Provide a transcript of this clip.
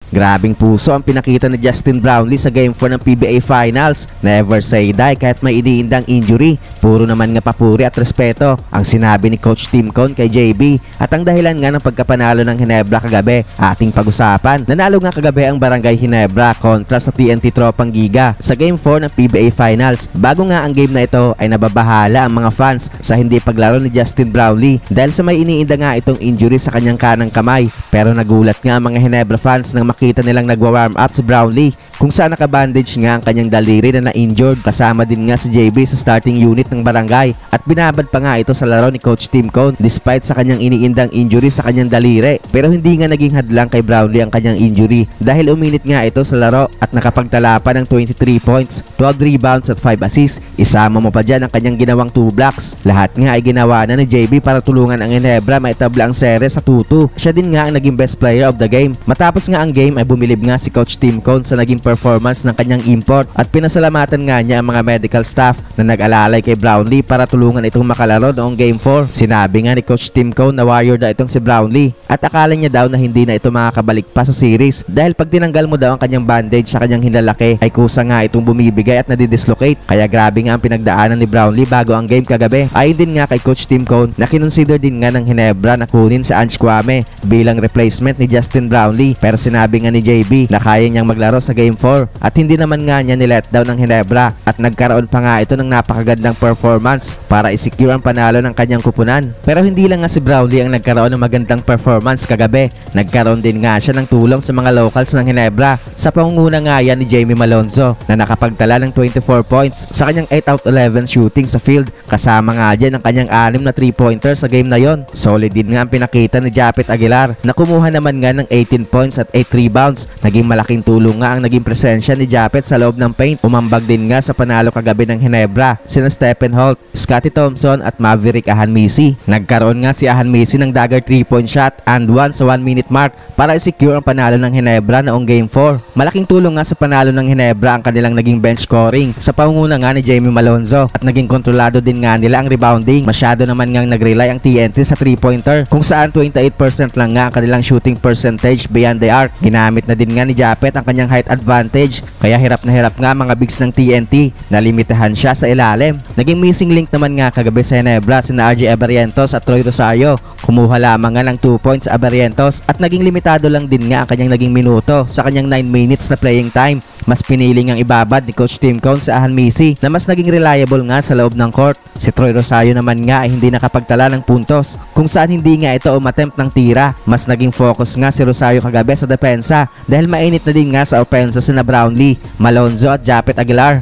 Grabing puso ang pinakita ni Justin Brownlee sa Game 4 ng PBA Finals. Never say die kahit may iniindang injury. Puro naman nga papuri at respeto ang sinabi ni Coach Tim Cone kay JB. At ang dahilan nga ng pagkapanalo ng Ginebra kagabi, ating pag-usapan. Nanalo nga kagabi ang Barangay Ginebra kontra sa TNT Tropang Giga sa Game 4 ng PBA Finals. Bago nga ang game na ito ay nababahala ang mga fans sa hindi paglaro ni Justin Brownlee dahil sa may iniinda nga itong injury sa kanyang kanang kamay. Pero nagulat nga ang mga Ginebra fans nang makita nilang nagwa-warm up si Brownlee kung saan nakabandage nga ang kanyang daliri na na-injured. Kasama din nga si JB sa starting unit ng Barangay at binabad pa nga ito sa laro ni Coach Tim Cone despite sa kanyang iniindang injury sa kanyang daliri. Pero hindi nga naging hadlang kay Brownlee ang kanyang injury dahil uminit nga ito sa laro at nakapagtala pa ng 23 points, 12 rebounds at 5 assists. Isama mo pa dyan ang kanyang ginawang 2 blocks. Lahat nga ay ginawa na ni JB para tulungan ang Ginebra maitabla ang series sa 2-2. Siya din nga ang naging best player of the game. Matapos nga ang game ay bumilib nga si Coach Tim Cone sa naging performance ng kanyang import at pinasalamatan nga niya ang mga medical staff na nag-alalay kay Brownlee para tulungan itong makalaro noong Game 4. Sinabi nga ni Coach Tim Cone na warrior daw itong si Brownlee at akala niya daw na hindi na ito makakabalik pa sa series dahil pag tinanggal mo daw ang kanyang bandage sa kanyang hinlalaki ay kusa nga itong bumibigay at nadidislocate. Kaya grabe nga ang pinagdaanan ni Brownlee bago ang game kagabi. Ayon din nga kay Coach Tim Cone na kinonsider din nga ng Ginebra na kunin si Ange Kwame bilang replacement ni Justin Brownlee, pero sinabi nga ni JB na kaya niyang maglaro sa Game 4 at hindi naman nga niya niletdown ng Ginebra at nagkaroon pa nga ito ng napakagandang performance para isecure ang panalo ng kanyang kupunan. Pero hindi lang nga si Brownlee ang nagkaroon ng magandang performance kagabi. Nagkaroon din nga siya ng tulong sa mga locals ng Ginebra sa pangunguna nga yan ni Jamie Malonzo na nakapagtala ng 24 points sa kanyang 8 out of 11 shooting sa field. Kasama nga dyan ang kanyang 6 na 3-pointer sa game na yon. Solid din nga ang pinakita ni Japet Aguilar na kumuha naman nga ng 18 points at 8 rebounds. Naging malaking tulong nga ang naging presensya ni Japet sa loob ng paint. Umambag din nga sa panalo kagabi ng Ginebra sina Stephen Holt, Scottie Thompson at Maverick Ahanmisi. Nagkaroon nga si Ahanmisi ng dagger 3-point shot and 1 sa 1 minute mark para i-secure ang panalo ng Ginebra noong Game 4. Malaking tulong nga sa panalo ng Ginebra ang kanilang naging bench scoring sa pangunguna nga ni Jamie Malonzo at naging kontrolado din nga nila ang rebounding. Masyado naman ngang nag-rely ang TNT sa 3-pointer kung saan 28% lang nga ang kanilang shooting percentage beyond the arc. Ginamit na din nga ni Japet ang kanyang height advantage kaya hirap na hirap nga mga bigs ng TNT na limitahan siya sa ilalim. Naging missing link naman nga kagabi sa Ginebra sina RJ Abarientos at Troy Rosario. Kumuha lamang nga ng 2 points sa Abarientos at naging limitado lang din nga ang kanyang naging minuto sa kanyang 9 minutes na playing time. Mas pinili ngang ibabad ni Coach Tim Cone sa Ahanmisi na mas naging reliable nga sa loob ng court. Si Troy Rosario naman nga ay hindi nakapagtala ng puntos kung saan hindi nga ito umatempt ng tira. Mas naging focus nga si Rosario kagabi sa depensa dahil mainit na din nga sa opensa sina Brownlee, Malonzo at Japet Aguilar.